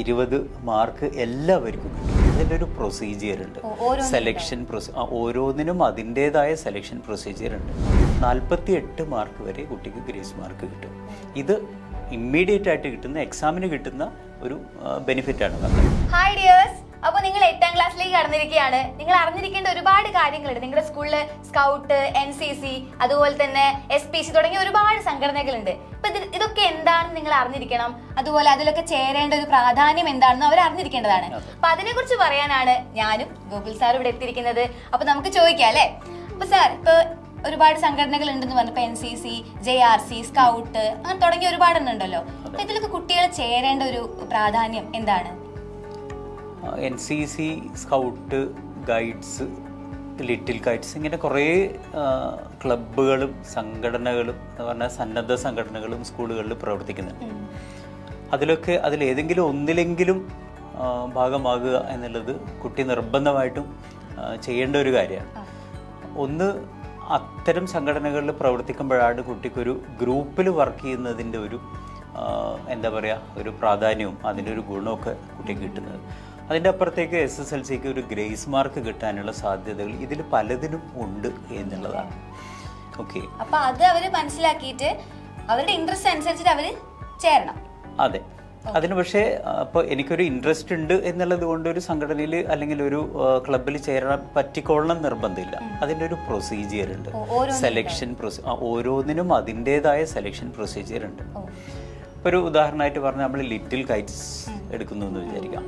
20 mark എല്ലാവർക്കും കിട്ടും. ഇതിൻ്റെ ഒരു പ്രൊസീജിയർ ഉണ്ട്, സെലക്ഷൻ ഓരോന്നിനും അതിൻ്റേതായ സെലക്ഷൻ പ്രൊസീജിയർ ഉണ്ട്. 48 മാർക്ക് വരെ കുട്ടിക്ക് ഗ്രേസ് മാർക്ക് കിട്ടും. ഇത് ഇമ്മീഡിയറ്റ് ആയിട്ട് കിട്ടുന്ന എക്സാമിന് കിട്ടുന്ന ഒരു ബെനിഫിറ്റാണ്. ഹായ് ഡിയേഴ്സ്, അപ്പോൾ നിങ്ങൾ 8ാം ക്ലാസ്സിലേക്ക് കടന്നിരിക്കുകയാണ്. നിങ്ങൾ അറിഞ്ഞിരിക്കേണ്ട ഒരുപാട് കാര്യങ്ങളുണ്ട്. നിങ്ങളുടെ സ്കൂളിൽ സ്കൗട്ട്, NCC, അതുപോലെ തന്നെ SPC തുടങ്ങിയ ഒരുപാട് സംഘടനകളുണ്ട്. അപ്പൊ ഇതൊക്കെ എന്താണെന്ന് നിങ്ങൾ അറിഞ്ഞിരിക്കണം. അതുപോലെ അതിലൊക്കെ ചേരേണ്ട ഒരു പ്രാധാന്യം എന്താണെന്ന് അവർ അറിഞ്ഞിരിക്കേണ്ടതാണ്. അപ്പൊ അതിനെക്കുറിച്ച് പറയാനാണ് ഞാനും ഗൂഗിൾ സാർ ഇവിടെ എത്തിയിരിക്കുന്നത്. അപ്പൊ നമുക്ക് ചോദിക്കാം അല്ലേ. അപ്പൊ സാർ, ഇപ്പൊ ഒരുപാട് സംഘടനകൾ ഉണ്ടെന്ന് പറഞ്ഞപ്പോൾ NCC, JRC, സ്കൗട്ട് അങ്ങനെ തുടങ്ങിയ ഒരുപാടെണ്ണം ഉണ്ടല്ലോ. അപ്പൊ ഇതിലൊക്കെ കുട്ടികൾ ചേരേണ്ട ഒരു പ്രാധാന്യം എന്താണ്? NCC, scout, guides, little Kites, ഇങ്ങനെ കുറേ ക്ലബ്ബുകളും സംഘടനകളും എന്ന് പറഞ്ഞാൽ സന്നദ്ധ സംഘടനകളും സ്കൂളുകളിൽ പ്രവർത്തിക്കുന്നുണ്ട്. അതിലേതെങ്കിലും ഒന്നിലെങ്കിലും ഭാഗമാകുക എന്നുള്ളത് കുട്ടി നിർബന്ധമായിട്ടും ചെയ്യേണ്ട ഒരു കാര്യമാണ്. ഒന്ന്, അത്തരം സംഘടനകളിൽ പ്രവർത്തിക്കുമ്പോഴാണ് കുട്ടിക്കൊരു ഗ്രൂപ്പിൽ വർക്ക് ചെയ്യുന്നതിൻ്റെ ഒരു എന്താ പറയുക ഒരു പ്രാധാന്യവും അതിൻ്റെ ഒരു ഗുണമൊക്കെ കുട്ടിക്ക് കിട്ടുന്നത്. അതിൻ്റെ അപ്പുറത്തേക്ക് SSLCക്ക് ഒരു ഗ്രേസ് മാർക്ക് കിട്ടാനുള്ള സാധ്യതകൾ ഇതിൽ പലതിനും ഉണ്ട് എന്നുള്ളതാണ്. ഓക്കെ, അപ്പൊ അത് അവർ മനസ്സിലാക്കിയിട്ട് അവരുടെ ഇൻട്രസ്റ്റ് അനുസരിച്ചിട്ട് അവർ ചേരണം. അതെ, അതിന് പക്ഷേ അപ്പോൾ എനിക്കൊരു ഇൻട്രസ്റ്റ് ഉണ്ട് എന്നുള്ളത് കൊണ്ട് ഒരു സംഘടനയിൽ അല്ലെങ്കിൽ ഒരു ക്ലബിൽ ചേരാൻ പറ്റിക്കൊള്ളണം നിർബന്ധമില്ല. അതിൻ്റെ ഒരു പ്രൊസീജിയർ ഉണ്ട്, സെലക്ഷൻ ഓരോന്നിനും അതിൻ്റേതായ സെലക്ഷൻ പ്രൊസീജിയർ ഉണ്ട്. ഇപ്പോൾ ഒരു ഉദാഹരണമായിട്ട് പറഞ്ഞാൽ നമ്മൾ ലിറ്റിൽ കൈറ്റ്സ് എടുക്കുന്നു എന്ന് വിചാരിക്കാം.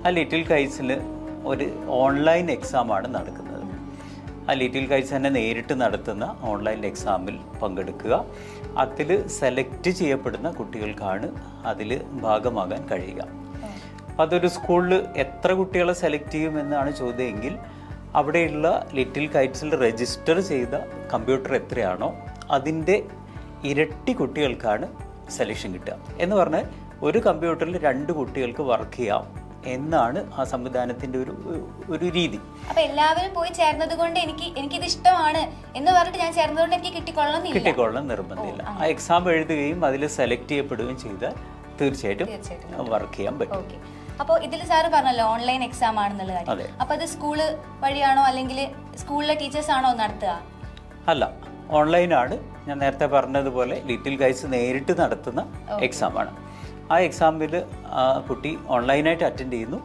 ആ ലിറ്റിൽ കൈറ്റ്സിൽ ഒരു ഓൺലൈൻ എക്സാമാണ് നടക്കുന്നത്. ആ ലിറ്റിൽ കൈറ്റ്സ് തന്നെ നേരിട്ട് നടത്തുന്ന ഓൺലൈൻ എക്സാമിൽ പങ്കെടുക്കുക. അതിൽ സെലക്ട് ചെയ്യപ്പെടുന്ന കുട്ടികൾക്കാണ് അതിൽ ഭാഗമാകാൻ കഴിയുക. അതൊരു സ്കൂളിൽ എത്ര കുട്ടികളെ സെലക്ട് ചെയ്യുമെന്നാണ് ചോദ്യമെങ്കിൽ അവിടെയുള്ള ലിറ്റിൽ കൈറ്റ്സിൽ രജിസ്റ്റർ ചെയ്ത കമ്പ്യൂട്ടർ എത്രയാണോ അതിൻ്റെ ഇരട്ടി കുട്ടികൾക്കാണ് സെലക്ഷൻ കിട്ടുക. എന്ന് പറഞ്ഞാൽ ഒരു കമ്പ്യൂട്ടറിൽ 2 കുട്ടികൾക്ക് വർക്ക് ചെയ്യാം എന്നാണ് ആ സംവിധാനത്തിന്റെ ഒരു രീതി. അപ്പൊ എല്ലാവരും പോയി ചേർന്നത് കൊണ്ട് എനിക്കിത് ഇഷ്ടമാണ് എന്ന് പറഞ്ഞിട്ട് ഞാൻ ചേർന്നതുകൊണ്ട് എനിക്ക് കിട്ടിക്കൊള്ളണം നിർബന്ധമില്ല. ആ എക്സാം എഴുതുകയും അതിൽ സെലക്ട് ചെയ്യപ്പെടുകയും ചെയ്താൽ തീർച്ചയായിട്ടും വർക്ക് ചെയ്യാൻ പറ്റും. അപ്പോൾ ഇതിൽ സാറ് പറഞ്ഞല്ലോ ഓൺലൈൻ എക്സാം ആണെന്നുള്ള കാര്യം. അപ്പൊ അത് സ്കൂള് വഴിയാണോ അല്ലെങ്കിൽ സ്കൂളിലെ ടീച്ചേഴ്സ് ആണോ നടത്തുക? അല്ല, ഓൺലൈനാണ്. ഞാൻ നേരത്തെ പറഞ്ഞതുപോലെ ലിറ്റിൽ ഗൈസ് നേരിട്ട് നടത്തുന്ന എക്സാമാണ്. ആ എക്സാമിൽ കുട്ടി ഓൺലൈനായിട്ട് അറ്റൻഡ് ചെയ്യുന്നു.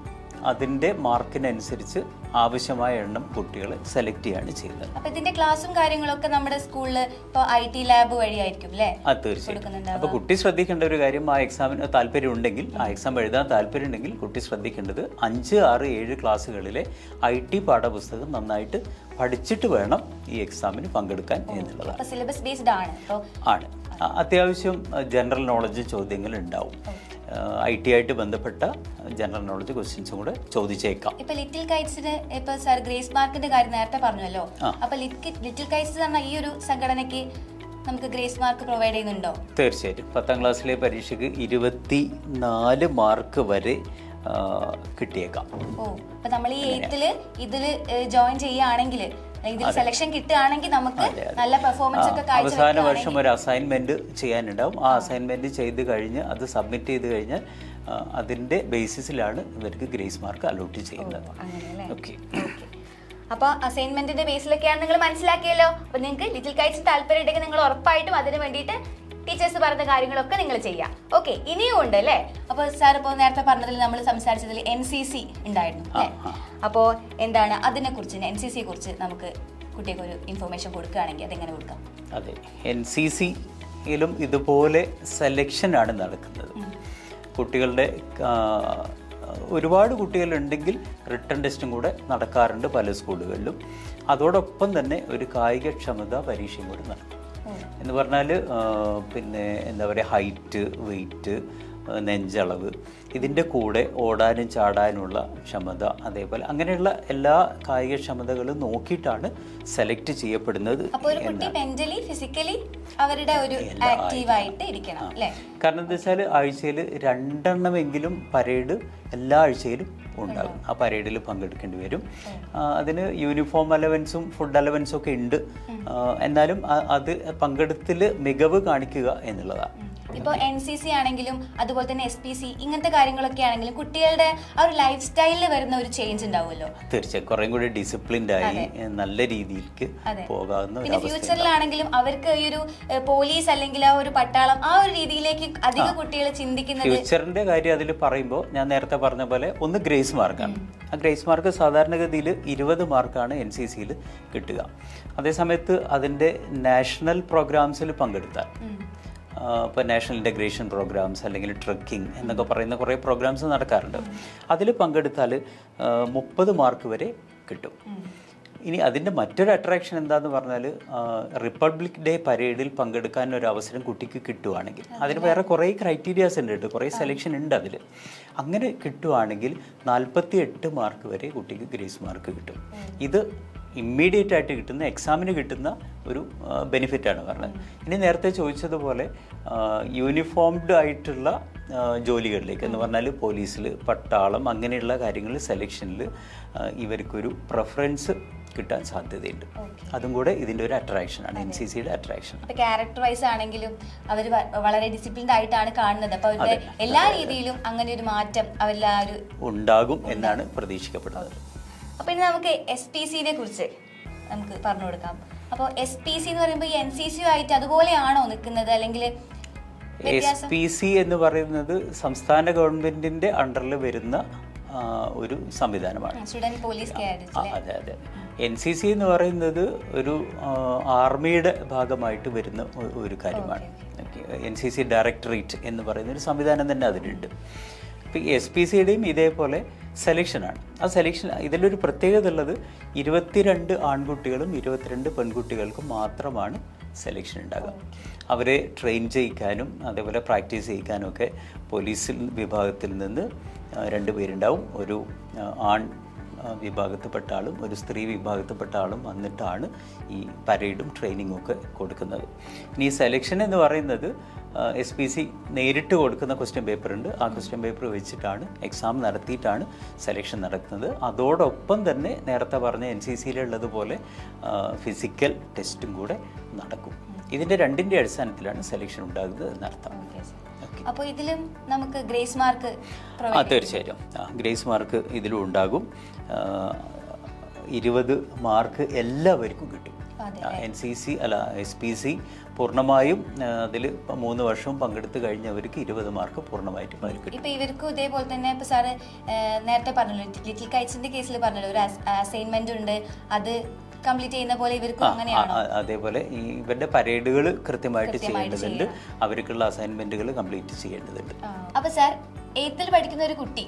അതിൻ്റെ മാർക്കിനനുസരിച്ച് ആവശ്യമായ എണ്ണം കുട്ടികളെ സെലക്ട് ചെയ്യാണ് ചെയ്യുന്നത്. അപ്പോൾ ഇതിന്റെ ക്ലാസും കാര്യങ്ങളൊക്കെ നമ്മുടെ സ്കൂളിൽ ഇപ്പോൾ IT ലാബ് വഴിയായിരിക്കും അല്ലേ? തീർച്ചയായിട്ടും. അപ്പോൾ കുട്ടി ശ്രദ്ധിക്കേണ്ട ഒരു കാര്യം, ആ എക്സാമിന് താല്പര്യം ഉണ്ടെങ്കിൽ, ആ എക്സാം എഴുതാൻ താല്പര്യം ഉണ്ടെങ്കിൽ കുട്ടി ശ്രദ്ധിക്കേണ്ടത് 5, 6, 7 ക്ലാസ്സുകളിലെ IT പാഠപുസ്തകം നന്നായിട്ട് പഠിച്ചിട്ട് വേണം ഈ എക്സാമിന് പങ്കെടുക്കാൻ എന്നുള്ളതാണ്. സിലബസ് ബേസ്ഡ് ആണ്. അത്യാവശ്യം ജനറൽ നോളജ് ചോദ്യങ്ങൾ ഉണ്ടാവും. IT ആയിട്ട് ബന്ധപ്പെട്ട ജനറൽ നോളജ് ക്വസ്റ്റ്യൻസും കൂടെ ചോദിച്ചേക്കാം. ഇപ്പൊ ലിറ്റിൽ കൈറ്റ്സിന് ഇപ്പൊ സാർ ഗ്രേസ് മാർക്കിന്റെ കാര്യം നേരത്തെ പറഞ്ഞല്ലോ. അപ്പൊ ലിറ്റിൽ കൈറ്റ്സ് എന്ന ഈ ഒരു സംഘടനയ്ക്ക് നമുക്ക് ഗ്രേസ് മാർക്ക് പ്രൊവൈഡ് ചെയ്യുന്നുണ്ടോ? തീർച്ചയായിട്ടും. 10ാം ക്ലാസ്സിലെ പരീക്ഷയ്ക്ക് 24 മാർക്ക് വരെ കിട്ടിയേക്കാം. അപ്പൊ നമ്മൾ ഈ 8ൽ ഇതില് ജോയിൻ ചെയ്യുകയാണെങ്കിൽ, ഇതിൽ സെലക്ഷൻ കിട്ടുകയാണെങ്കിൽ നമുക്ക് നല്ല പെർഫോമൻസ് ഒക്കെ അവസാന വർഷം ഒരു അസൈൻമെന്റ് ചെയ്യാനുണ്ടാവും. ആ അസൈൻമെന്റ് ചെയ്ത് കഴിഞ്ഞ് അത് സബ്മിറ്റ് ചെയ്ത് കഴിഞ്ഞാൽ അതിന്റെ ബേസിസിലാണ് ഇവർക്ക് ഗ്രേസ് മാർക്ക് അലോട്ട് ചെയ്യുന്നത്. ഓക്കെ, അപ്പൊ അസൈൻമെന്റിന്റെ ബേസിലൊക്കെയാണ് നിങ്ങൾ മനസ്സിലാക്കിയല്ലോ. അപ്പൊ നിങ്ങൾക്ക് ലിറ്റിൽ കൈറ്റ്സ് താല്പര്യം ഉണ്ടെങ്കിൽ നിങ്ങൾ ഉറപ്പായിട്ടും അതിന് വേണ്ടിയിട്ട് ടീച്ചേഴ്സ് പറഞ്ഞ കാര്യങ്ങളൊക്കെ നിങ്ങൾ ചെയ്യാം. ഓക്കെ, ഇനിയും ഉണ്ട് അല്ലേ? അപ്പോൾ സാർ ഇപ്പോൾ നേരത്തെ പറഞ്ഞതിൽ നമ്മൾ സംസാരിച്ചതിൽ NCC ഉണ്ടായിരുന്നു അല്ലേ? അപ്പോൾ എന്താണ് അതിനെക്കുറിച്ച്, NCCയെ കുറിച്ച് നമുക്ക് കുട്ടിക്ക് ഒരു ഇൻഫർമേഷൻ കൊടുക്കുകയാണെങ്കിൽ അതെങ്ങനെ കൊടുക്കാം? അതെ, NCCയിലും ഇതുപോലെ സെലക്ഷനാണ് നടക്കുന്നത്. കുട്ടികളുടെ ഒരുപാട് കുട്ടികളുണ്ടെങ്കിൽ റിട്ടൺ ടെസ്റ്റും കൂടെ നടക്കാറുണ്ട് പല സ്കൂളുകളിലും. അതോടൊപ്പം തന്നെ ഒരു കായികക്ഷമതാ പരീക്ഷയും കൂടെ നടക്കും. എന്ന് പറഞ്ഞാൽ പിന്നെ എന്താ പറയുക, ഹൈറ്റ്, വെയ്റ്റ്, നെഞ്ചളവ്, ഇതിൻ്റെ കൂടെ ഓടാനും ചാടാനുള്ള ക്ഷമത, അതേപോലെ അങ്ങനെയുള്ള എല്ലാ കായികക്ഷമതകളും നോക്കിയിട്ടാണ് സെലക്ട് ചെയ്യപ്പെടുന്നത്. കാരണം എന്താ വെച്ചാൽ ആഴ്ചയിൽ 2 എണ്ണമെങ്കിലും പരേഡ് എല്ലാ ആഴ്ചയിലും ഉണ്ടാകും. ആ പരേഡിൽ പങ്കെടുക്കേണ്ടി വരും. അതിന് യൂണിഫോം അലവൻസും ഫുഡ് അലവൻസും ഒക്കെ ഉണ്ട്. എന്നാലും അത് പങ്കെടുത്തിൽ മികവ് കാണിക്കുക എന്നുള്ളതാണ്. ഇപ്പോൾ NCC ആണെങ്കിലും അതുപോലെ തന്നെ SPC ഇങ്ങനത്തെ കാര്യങ്ങളൊക്കെ ആണെങ്കിലും കുട്ടികളുടെ ആ ഒരു ലൈഫ് സ്റ്റൈലിൽ വരുന്ന ഒരു ചേഞ്ച് ഉണ്ടാവുമല്ലോ. തീർച്ചയായും കുറേ കൂടി ഡിസിപ്ലിൻഡ് ആയി നല്ല രീതിയിലേക്ക് പോകാവുന്ന. പിന്നെ ഫ്യൂച്ചറിലാണെങ്കിലും അവർക്ക് ഈ ഒരു പോലീസ് അല്ലെങ്കിൽ ആ ഒരു പട്ടാളം ആ ഒരു രീതിയിലേക്ക് അധികം കുട്ടികൾ ചിന്തിക്കുന്നത്. ഫ്യൂച്ചറിന്റെ കാര്യം അതിൽ പറയുമ്പോൾ ഞാൻ നേരത്തെ പറഞ്ഞ പോലെ ഒന്ന് ഗ്രേസ് മാർക്കാണ്. ആ ഗ്രേസ് മാർക്ക് സാധാരണഗതിയിൽ 20 മാർക്കാണ് NCCയിൽ കിട്ടുക. അതേസമയത്ത് അതിൻ്റെ നാഷണൽ പ്രോഗ്രാംസിൽ പങ്കെടുത്താൽ ഇപ്പോൾ നാഷണൽ ഇൻ്റഗ്രേഷൻ പ്രോഗ്രാംസ് അല്ലെങ്കിൽ ട്രക്കിംഗ് എന്നൊക്കെ പറയുന്ന കുറേ പ്രോഗ്രാംസ് നടക്കാറുണ്ട്. അതിൽ പങ്കെടുത്താൽ 30 മാർക്ക് വരെ കിട്ടും. ഇനി അതിൻ്റെ മറ്റൊരു അട്രാക്ഷൻ എന്താന്ന് പറഞ്ഞാൽ റിപ്പബ്ലിക് ഡേ പരേഡിൽ പങ്കെടുക്കാൻ ഒരു അവസരം കുട്ടിക്ക് കിട്ടുവാണെങ്കിൽ അതിന് വേറെ കുറേ ക്രൈറ്റീരിയാസ് ഉണ്ട് കേട്ടോ, കുറേ സെലക്ഷൻ ഉണ്ട് അതിൽ. അങ്ങനെ കിട്ടുവാണെങ്കിൽ 48 മാർക്ക് വരെ കുട്ടിക്ക് ഗ്രേസ് മാർക്ക് കിട്ടും. ഇത് ഇമ്മീഡിയറ്റ് ആയിട്ട് കിട്ടുന്ന എക്സാമിന് കിട്ടുന്ന ഒരു ബെനിഫിറ്റാണ് പറഞ്ഞത്. ഇനി നേരത്തെ ചോദിച്ചതുപോലെ യൂണിഫോംഡ് ആയിട്ടുള്ള ജോലികളിലേക്ക് എന്ന് പറഞ്ഞാൽ പോലീസിൽ, പട്ടാളം അങ്ങനെയുള്ള കാര്യങ്ങളിൽ സെലക്ഷനിൽ ഇവർക്കൊരു പ്രിഫറൻസ് കിട്ടാൻ സാധ്യതയുണ്ട്. അതും കൂടെ ഇതിൻ്റെ ഒരു അട്രാക്ഷനാണ്, NCCയുടെ അട്രാക്ഷൻ. ക്യാരക്ടർ വൈസ് ആണെങ്കിലും അവർ വളരെ ഡിസിപ്ലിൻഡ് ആയിട്ടാണ് കാണുന്നത്. അപ്പോൾ അവരുടെ എല്ലാ രീതിയിലും അങ്ങനെ ഒരു മാറ്റം അവരിൽ ഉണ്ടാകും എന്നാണ് പ്രതീക്ഷിക്കപ്പെടുന്നത്. അപ്പോൾ ഇനി നമുക്ക് SPCനെ കുറിച്ച് നമുക്ക് പറഞ്ഞു കൊടുക്കാം. അപ്പോൾ SPC എന്ന് പറയുമ്പോൾ ഈ NCC ആയിട്ട് അതുപോലെയാണോ നിൽക്കുന്നത്, അല്ലെങ്കിൽ SPC എന്ന് പറയുന്നത് സംസ്ഥാന ഗവൺമെന്റിന്റെ അണ്ടറിൽ വരുന്ന ഒരു സംവിധാനമാണ്. Student police cadet. അതെ അതെ. NCC എന്ന് പറയുന്നത് ഒരു ആർമിയുടെ ഭാഗമായിട്ട് വരുന്ന ഒരു കാര്യമാണ്. NCC ഡയറക്ടറേറ്റ് എന്ന് പറയുന്ന ഒരു സംവിധാനം തന്നെ അതിലുണ്ട്. ഇപ്പോൾ SPCയുടെയും ഇതേപോലെ സെലക്ഷനാണ്. ആ സെലക്ഷൻ ഇതിലൊരു പ്രത്യേകത ഉള്ളത് 22 ആൺകുട്ടികളും 22 പെൺകുട്ടികൾക്കും മാത്രമാണ് സെലക്ഷൻ ഉണ്ടാകുക. അവരെ ട്രെയിൻ ചെയ്യിക്കാനും അതേപോലെ പ്രാക്ടീസ് ചെയ്യിക്കാനും ഒക്കെ പോലീസ് വിഭാഗത്തിൽ നിന്ന് 2 പേരുണ്ടാവും. ഒരു ആൺ വിഭാഗത്തിൽപ്പെട്ട ആളും ഒരു സ്ത്രീ വിഭാഗത്തിൽപ്പെട്ട ആളും വന്നിട്ടാണ് ഈ പരേഡും ട്രെയിനിങ്ങും ഒക്കെ കൊടുക്കുന്നത്. ഇനി ഈ സെലക്ഷൻ എന്ന് പറയുന്നത് SPC നേരിട്ട് കൊടുക്കുന്ന ക്വസ്റ്റ്യൻ പേപ്പർ ഉണ്ട്. ആ ക്വസ്റ്റ്യൻ പേപ്പർ വെച്ചിട്ടാണ് എക്സാം നടത്തിയിട്ടാണ് സെലക്ഷൻ നടത്തുന്നത്. അതോടൊപ്പം തന്നെ നേരത്തെ പറഞ്ഞ NCCയിലുള്ളതുപോലെ ഫിസിക്കൽ ടെസ്റ്റും കൂടെ നടക്കും. ഇതിൻ്റെ രണ്ടിൻ്റെ അടിസ്ഥാനത്തിലാണ് സെലക്ഷൻ ഉണ്ടാകുന്നത് എന്നർത്ഥം. അപ്പോൾ ഇതിലും നമുക്ക് ഗ്രേസ് മാർക്ക് തീർച്ചയായും ഗ്രേസ് മാർക്ക് ഇതിലും ഉണ്ടാകും. 20 മാർക്ക് എല്ലാവർക്കും കിട്ടും. NCC അല്ല SPC പൂർണ്ണമായും അതിൽ 3 വർഷവും പങ്കെടുത്ത് കഴിഞ്ഞവർക്ക് 20 മാർക്ക് പൂർണ്ണമായിട്ടും കിട്ടും. ഇപ്പൊ ഇവർക്കും ഇതേപോലെ തന്നെ ഇപ്പൊ സാറ് നേരത്തെ പറഞ്ഞല്ലോ, ലിറ്റിൽ കൈറ്റ്സിന്റെ കേസിൽ പറഞ്ഞല്ലോ, ഒരു അസൈൻമെന്റ് ഉണ്ട്, അത് കംപ്ലീറ്റ് ചെയ്യുന്ന പോലെ ഇവർക്കും അങ്ങനെയാണോ? അതേപോലെ ഇവരുടെ പരേഡുകൾ കൃത്യമായിട്ട് ചെയ്യേണ്ടതുണ്ട്, അവർക്കുള്ള അസൈൻമെന്റുകൾ കംപ്ലീറ്റ് ചെയ്യേണ്ടതുണ്ട്. അപ്പൊ സാർ 8th പഠിക്കുന്ന ഒരു കുട്ടി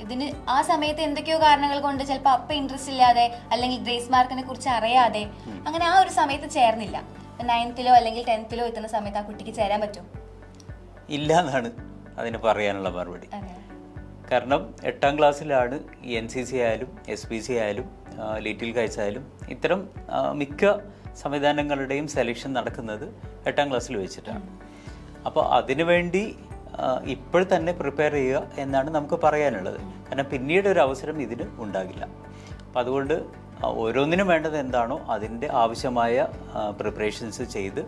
ഇതിന് ആ സമയത്ത് എന്തൊക്കെയോ കാരണങ്ങൾ കൊണ്ട് ചിലപ്പോൾ അപ്പൊ ഇൻട്രസ്റ്റ് ഇല്ലാതെ അല്ലെങ്കിൽ ഗ്രേസ് മാർക്കിനെ കുറിച്ച് അറിയാതെ അങ്ങനെ ആ ഒരു സമയത്ത് ചേർന്നില്ല, 9th അല്ലെങ്കിൽ 10th എത്തുന്ന സമയത്ത് ആ കുട്ടിക്ക് ചേരാൻ പറ്റും? ഇല്ല എന്നാണ് അതിന് പറയാനുള്ള മറുപടി. കാരണം 8ാം ക്ലാസ്സിലാണ് ഈ NCC ആയാലും SPC ആയാലും ലിറ്റിൽ കൈറ്റ്സ് ആയാലും ഇത്തരം മിക്ക സംവിധാനങ്ങളുടെയും സെലക്ഷൻ നടക്കുന്നത് 8ാം ക്ലാസ്സിൽ വെച്ചിട്ടാണ്. അപ്പോൾ അതിനുവേണ്ടി ഇപ്പോൾ തന്നെ പ്രിപ്പയർ ചെയ്യുക എന്നാണ് നമുക്ക് പറയാനുള്ളത്. കാരണം പിന്നീട് ഒരു അവസരം ഇതിന് ഉണ്ടാകില്ല. അപ്പം അതുകൊണ്ട് ഓരോന്നിനും വേണ്ടത് എന്താണോ അതിൻ്റെ ആവശ്യമായ പ്രിപ്പറേഷൻസ് ചെയ്ത്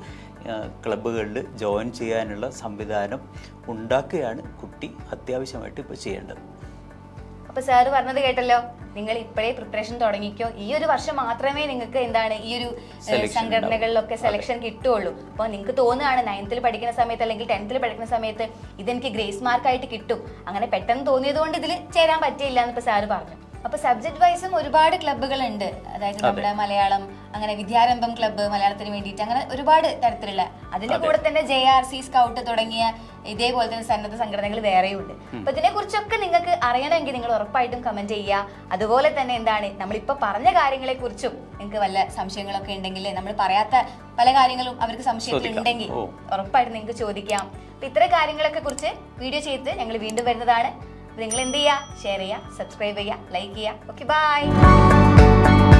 ക്ലബ്ബുകളിൽ ജോയിൻ ചെയ്യാനുള്ള സംവിധാനം ഉണ്ടാക്കുകയാണ് കുട്ടി അത്യാവശ്യമായിട്ട് ഇപ്പോൾ ചെയ്യേണ്ടത്. അപ്പോൾ സാറ് പറഞ്ഞത് കേട്ടല്ലോ, നിങ്ങൾ ഇപ്പോഴേ പ്രിപ്പറേഷൻ തുടങ്ങിക്കോ, ഈ ഒരു വർഷം മാത്രമേ നിങ്ങൾക്ക് എന്താണ് ഈ ഒരു സംഘടനകളിലൊക്കെ സെലക്ഷൻ കിട്ടുള്ളൂ. അപ്പോൾ നിങ്ങൾക്ക് തോന്നുകയാണ് 9th പഠിക്കുന്ന സമയത്ത് അല്ലെങ്കിൽ 10th പഠിക്കുന്ന സമയത്ത് ഇതെനിക്ക് ഗ്രേസ് മാർക്കായിട്ട് കിട്ടും, അങ്ങനെ പെട്ടെന്ന് തോന്നിയത് കൊണ്ട് ഇതിൽ ചേരാൻ പറ്റിയില്ല എന്ന് ഇപ്പോൾ സാറ് പറഞ്ഞു. അപ്പൊ സബ്ജക്ട് വൈസും ഒരുപാട് ക്ലബ്ബുകൾ ഉണ്ട്, അതായത് നമ്മുടെ മലയാളം അങ്ങനെ വിദ്യാരംഭം ക്ലബ്ബ് മലയാളത്തിന് വേണ്ടിയിട്ട് അങ്ങനെ ഒരുപാട് തരത്തിലുള്ള, അതിന്റെ കൂടെ തന്നെ JRC സ്കൗട്ട് തുടങ്ങിയ ഇതേപോലെ തന്നെ സന്നദ്ധ സംഘടനകൾ വേറെയുണ്ട്. അപ്പൊ ഇതിനെ കുറിച്ചൊക്കെ നിങ്ങൾക്ക് അറിയണമെങ്കിൽ നിങ്ങൾ ഉറപ്പായിട്ടും കമന്റ് ചെയ്യുക. അതുപോലെ തന്നെ എന്താണ് നമ്മളിപ്പോ പറഞ്ഞ കാര്യങ്ങളെ കുറിച്ചും നിങ്ങൾക്ക് വല്ല സംശയങ്ങളൊക്കെ ഉണ്ടെങ്കിൽ, നമ്മൾ പറയാത്ത പല കാര്യങ്ങളും അവർക്ക് സംശയത്തിലുണ്ടെങ്കിൽ ഉറപ്പായിട്ടും നിങ്ങൾക്ക് ചോദിക്കാം. അപ്പൊ ഇത്തരം കാര്യങ്ങളൊക്കെ കുറിച്ച് വീഡിയോ ചെയ്ത് ഞങ്ങൾ വീണ്ടും വരുന്നതാണ്. നിങ്ങൾ എന്ത് ചെയ്യുക, ഷെയർ ചെയ്യുക, സബ്സ്ക്രൈബ് ചെയ്യുക, ലൈക്ക് ചെയ്യുക. Okay, by.